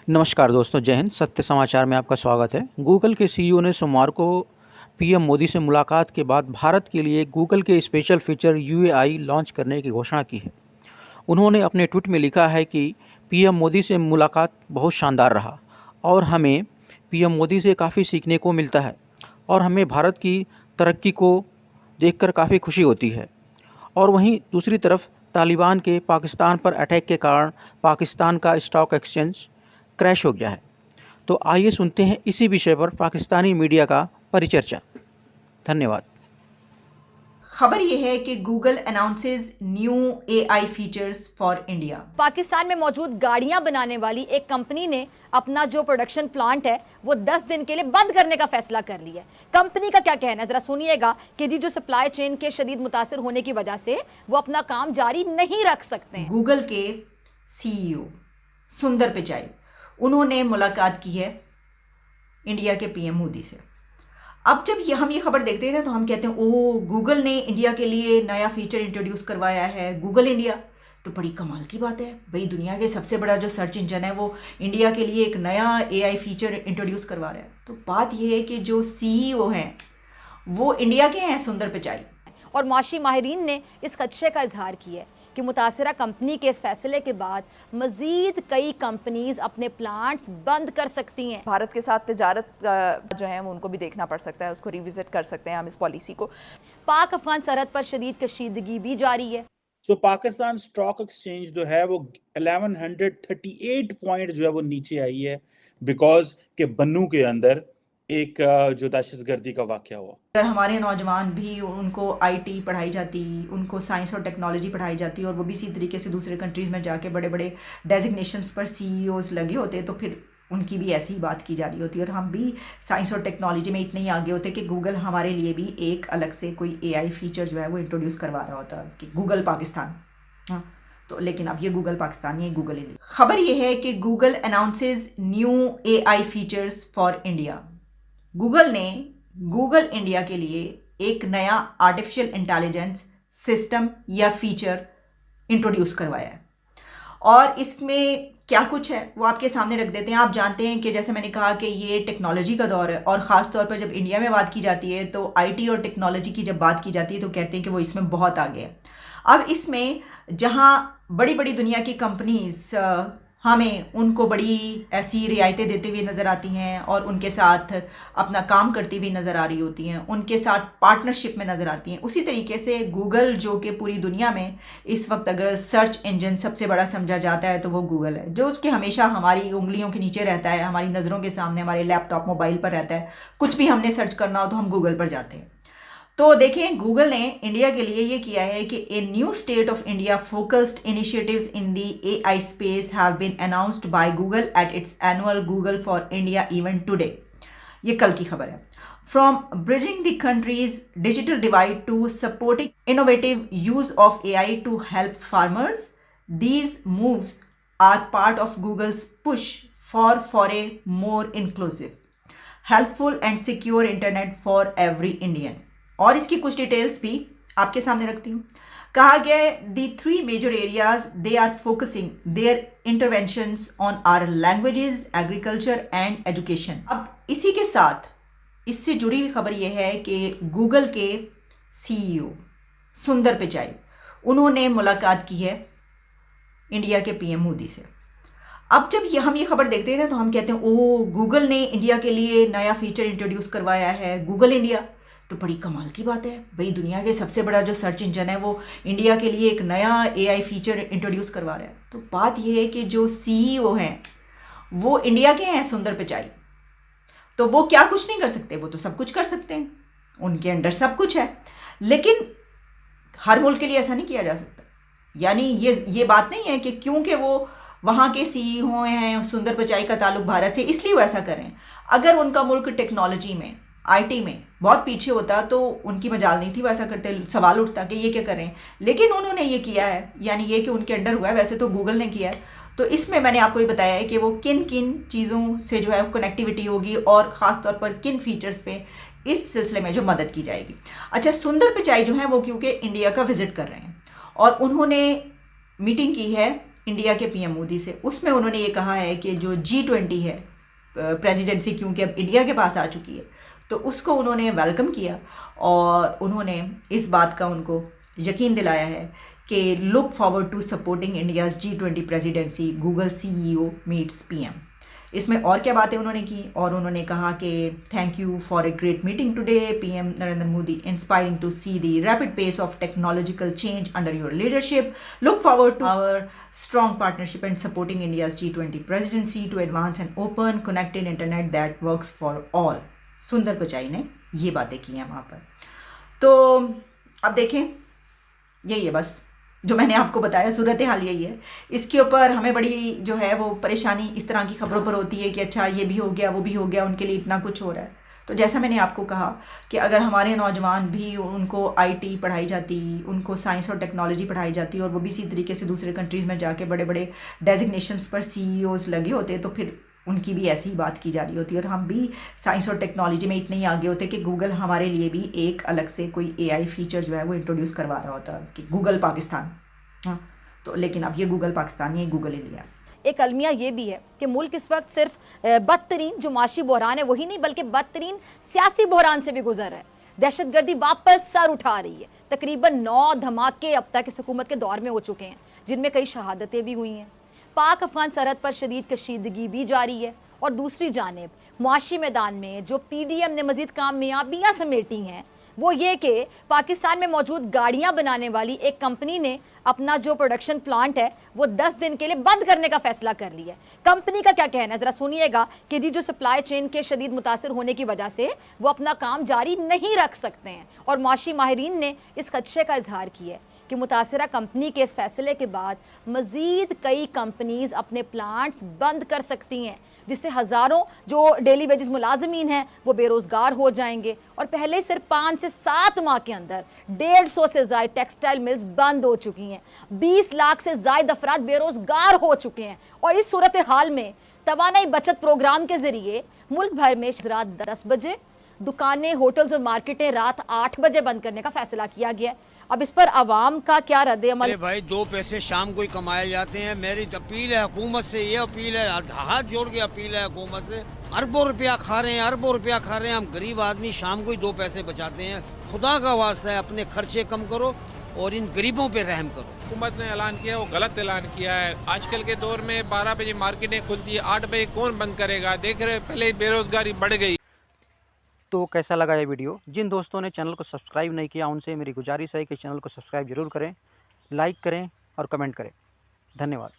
नमस्कार दोस्तों, जय हिंद। सत्य समाचार में आपका स्वागत है। गूगल के सीईओ ने सोमवार को पीएम मोदी से मुलाकात के बाद भारत के लिए गूगल के स्पेशल फीचर यूएआई लॉन्च करने की घोषणा की है। उन्होंने अपने ट्वीट में लिखा है कि पीएम मोदी से मुलाकात बहुत शानदार रहा और हमें पीएम मोदी से काफ़ी सीखने को मिलता है और हमें भारत की तरक्की को देखकर काफ़ी खुशी होती है। और वहीं दूसरी तरफ तालिबान के पाकिस्तान पर अटैक के कारण पाकिस्तान का स्टॉक एक्सचेंज क्रैश हो गया है। तो आइए सुनते हैं इसी विषय पर पाकिस्तानी मीडिया का परिचर्चा। धन्यवाद। खबर यह है कि Google announces new AI features for India. Pakistan में मौजूद गाड़ियां बनाने वाली एक कंपनी ने अपना जो प्रोडक्शन प्लांट है वो 10 दिन के लिए बंद करने का फैसला कर लिया है। कंपनी का क्या कहना है, जरा सुनिएगा कि जी जो सप्लाई चेन के शदीद मुतासिर होने की वजह से वो अपना काम जारी नहीं रख सकते हैं। गूगल के सीईओ सुंदर पिचाई उन्होंने मुलाकात की है इंडिया के पीएम मोदी से। अब जब हम ये खबर देखते हैं ना तो हम कहते हैं ओ गूगल ने इंडिया के लिए नया फीचर इंट्रोड्यूस करवाया है, गूगल इंडिया। तो बड़ी कमाल की बात है भाई, दुनिया के सबसे बड़ा जो सर्च इंजन है वो इंडिया के लिए एक नया एआई फीचर इंट्रोड्यूस करवा रहा है। तो बात ये है कि जो सीईओ हैं वो इंडिया के हैं, सुंदर पिचाई। और माशी माहिरीन ने इस खदशे का इजहार किया है कि मुतासिरा कंपनी के इस फैसले के बाद मजीद कई कंपनीज अपने प्लांट्स बंद कर सकती हैं। भारत के साथ तिजारत जो है उनको भी देखना पड़ सकता है, उसको रिविजिट कर सकते हैं हम इस पॉलिसी को। पाक अफगान सरहद पर शदीद कशीदगी भी जारी है। पाकिस्तान स्टॉक एक्सचेंज जो है वो 1138 पॉइंट जो है वो नीचे आई है बिकॉज के बन्नू के अंदर एक जो दहशतगर्दी का वाकया हुआ। अगर हमारे नौजवान भी उनको आईटी पढ़ाई जाती, उनको साइंस और टेक्नोलॉजी पढ़ाई जाती और वो भी इसी तरीके से दूसरे कंट्रीज़ में जाके बड़े बड़े डेजिग्नेशंस पर सीईओज लगे होते तो फिर उनकी भी ऐसी ही बात की जा रही होती और हम भी साइंस और टेक्नोलॉजी में इतने ही आगे होते कि गूगल हमारे लिए भी एक अलग से कोई एआई फीचर जो है वो इंट्रोड्यूस करवा रहा होता कि गूगल पाकिस्तान। हाँ, तो लेकिन अब ये गूगल पाकिस्तान नहीं, गूगल इंडिया। खबर ये है कि Google announces new AI features for India. Google ने गूगल इंडिया के लिए एक नया आर्टिफिशियल इंटेलिजेंस सिस्टम या फीचर इंट्रोड्यूस करवाया है और इसमें क्या कुछ है वो आपके सामने रख देते हैं। आप जानते हैं कि जैसे मैंने कहा कि ये टेक्नोलॉजी का दौर है और ख़ास तौर पर जब इंडिया में बात की जाती है तो आईटी और टेक्नोलॉजी की जब बात की जाती है तो कहते हैं कि वो इसमें बहुत आगे है। अब इसमें जहाँ बड़ी बड़ी दुनिया की कंपनीज हमें उनको बड़ी ऐसी रियायतें देती हुई नज़र आती हैं और उनके साथ अपना काम करती हुई नज़र आ रही होती हैं, उनके साथ पार्टनरशिप में नज़र आती हैं। उसी तरीके से गूगल जो कि पूरी दुनिया में इस वक्त अगर सर्च इंजन सबसे बड़ा समझा जाता है तो वो गूगल है, जो कि हमेशा हमारी उंगलियों के नीचे रहता है, हमारी नज़रों के सामने, हमारे लैपटॉप मोबाइल पर रहता है। कुछ भी हमने सर्च करना हो तो हम गूगल पर जाते हैं। तो देखें गूगल ने इंडिया के लिए ये किया है कि a new state of India focused initiatives in the AI space have been announced by Google at its annual Google for India event today. ये कल की खबर है। From bridging the countries digital divide to supporting innovative use of AI to help farmers, these moves are part of Google's push for a more inclusive, helpful and secure internet for every Indian. और इसकी कुछ details भी आपके सामने रखती हूँ। कहा गया है the 3 major areas they are focusing their interventions on our languages, agriculture and education. अब इसी के साथ इससे जुड़ी हुई खबर यह है कि गूगल के सीईओ सुंदर पिचाई उन्होंने मुलाकात की है इंडिया के पीएम मोदी से। अब जब हम ये खबर देखते हैं ना तो हम कहते हैं ओ गूगल ने इंडिया के लिए नया फीचर इंट्रोड्यूस करवाया है, गूगल इंडिया। तो बड़ी कमाल की बात है भाई, दुनिया के सबसे बड़ा जो सर्च इंजन है वो इंडिया के लिए एक नया एआई फीचर इंट्रोड्यूस करवा रहा है। तो बात ये है कि जो सीईओ हैं वो इंडिया के हैं, सुंदर पिचाई। तो वो क्या कुछ नहीं कर सकते, वो तो सब कुछ कर सकते हैं, उनके अंडर सब कुछ है। लेकिन हर मुल्क के लिए ऐसा नहीं किया जा सकता। यानी ये बात नहीं है कि क्योंकि वो वहाँ के सीईओ हैं, सुंदर पिचाई का ताल्लुक भारत से, इसलिए वो ऐसा करें। अगर उनका मुल्क टेक्नोलॉजी में, आईटी में बहुत पीछे होता तो उनकी मजाल नहीं थी वो ऐसा करते, सवाल उठता कि ये क्या करें। लेकिन उन्होंने ये किया है, यानी ये कि उनके अंडर हुआ है। वैसे तो गूगल ने किया है। तो इसमें मैंने आपको ये बताया है कि वो किन किन चीज़ों से जो है कनेक्टिविटी होगी और ख़ास तौर पर किन फीचर्स पे इस सिलसिले में जो मदद की जाएगी। अच्छा, सुंदर पिचाई जो है वो क्योंकि इंडिया का विजिट कर रहे हैं और उन्होंने मीटिंग की है इंडिया के पीएम मोदी से। उसमें उन्होंने ये कहा है कि जो G20 है प्रेसिडेंसी, क्योंकि अब इंडिया के पास आ चुकी है, तो उसको उन्होंने वेलकम किया और उन्होंने इस बात का उनको यकीन दिलाया है कि look forward to supporting India's G20 presidency, Google CEO meets PM. इसमें और क्या बातें उन्होंने की, और उन्होंने कहा कि thank you for a great meeting today PM Narendra Modi, inspiring to see the rapid pace of technological change under your leadership, look forward to our strong partnership and supporting India's G20 presidency to advance an open connected internet that works for all. Sundar Pichai ने ये बातें की हैं वहाँ पर। तो अब देखें, यही है बस जो मैंने आपको बताया, सूरत हाल यही है। इसके ऊपर हमें बड़ी जो है वो परेशानी इस तरह की खबरों पर होती है कि अच्छा ये भी हो गया, वो भी हो गया, उनके लिए इतना कुछ हो रहा है। तो जैसा मैंने आपको कहा कि अगर हमारे नौजवान भी, उनको IT पढ़ाई जाती, उनको साइंस और टेक्नोलॉजी पढ़ाई जाती और वो भी इसी तरीके से दूसरे कंट्रीज़ में जाके बड़े बड़े डेजिग्नेशंस पर CEOs लगे होते, तो फिर उनकी भी ऐसी ही बात की जा रही होती और हम भी साइंस और टेक्नोलॉजी में इतने ही आगे होते कि गूगल हमारे लिए भी एक अलग से कोई AI फीचर जो है वो इंट्रोड्यूस करवा रहा होता कि गूगल पाकिस्तान। हाँ, तो लेकिन अब ये गूगल पाकिस्तान नहीं है, गूगल इंडिया। एक अलमिया ये भी है कि मुल्क इस वक्त सिर्फ बदतरीन जो माशी बहरान है वही नहीं, बल्कि बदतरीन सियासी बहरान से भी गुजर रहा है। दहशतगर्दी वापस सर उठा रही है। तकरीबन 9 धमाके अब तक इस हुकूमत के दौर में हो चुके हैं, जिनमें कई शहादतें भी हुई हैं। पाक अफगान सरहद पर शदीद कशीदगी भी जारी है और दूसरी जानिब मुआशी मैदान में जो PDM ने मजीद कामयाबियाँ समेटी हैं वो ये कि पाकिस्तान में मौजूद गाड़ियां बनाने वाली एक कंपनी ने अपना जो प्रोडक्शन प्लांट है वो 10 दिन के लिए बंद करने का फैसला कर लिया है। कंपनी का क्या कहना है ज़रा सुनिएगा कि जी जो सप्लाई चेन के शदीद मुतासर होने की वजह से वो अपना काम जारी नहीं रख सकते हैं, और माशी माहिरीन ने इस खदशे का इजहार किया है कि मुतासरा कंपनी के इस फैसले के बाद मज़ीद कई कंपनीज अपने प्लांट्स बंद कर सकती हैं, जिससे हज़ारों जो डेली वेजेस मुलाजमीन हैं वो बेरोज़गार हो जाएंगे। और पहले सिर्फ 5 से 7 माह के अंदर 150 से ज़ायद टेक्सटाइल मिल्स बंद हो चुकी हैं, 20 लाख से ज़ायद अफराद बेरोज़गार हो चुके हैं। और इस सूरत हाल में तवानाई बचत प्रोग्राम के ज़रिए मुल्क भर में रात 10 बजे दुकानें, होटल्स और मार्केटें रात 8 बजे बंद करने का फैसला किया गया है। अब इस पर आवाम का क्या रद्द अमल? अरे भाई 2 पैसे शाम को ही कमाए जाते हैं। मेरी अपील है हुकूमत से, ये अपील है, हाथ जोड़ के अपील है हुकूमत से। अरबों रुपया खा रहे हैं, अरबों रुपया खा रहे हैं, हम गरीब आदमी शाम को ही 2 पैसे बचाते हैं। खुदा का वास्ता है अपने खर्चे कम करो और इन गरीबों पे रहम करो। हुकूमत ने ऐलान किया, वो गलत ऐलान किया है। आजकल के दौर में 12 बजे मार्केटें खुलती है, 8 बजे कौन बंद करेगा? देख रहे पहले बेरोजगारी बढ़ गई। तो कैसा लगा ये वीडियो? जिन दोस्तों ने चैनल को सब्सक्राइब नहीं किया उनसे मेरी गुजारिश है कि चैनल को सब्सक्राइब ज़रूर करें, लाइक करें और कमेंट करें। धन्यवाद।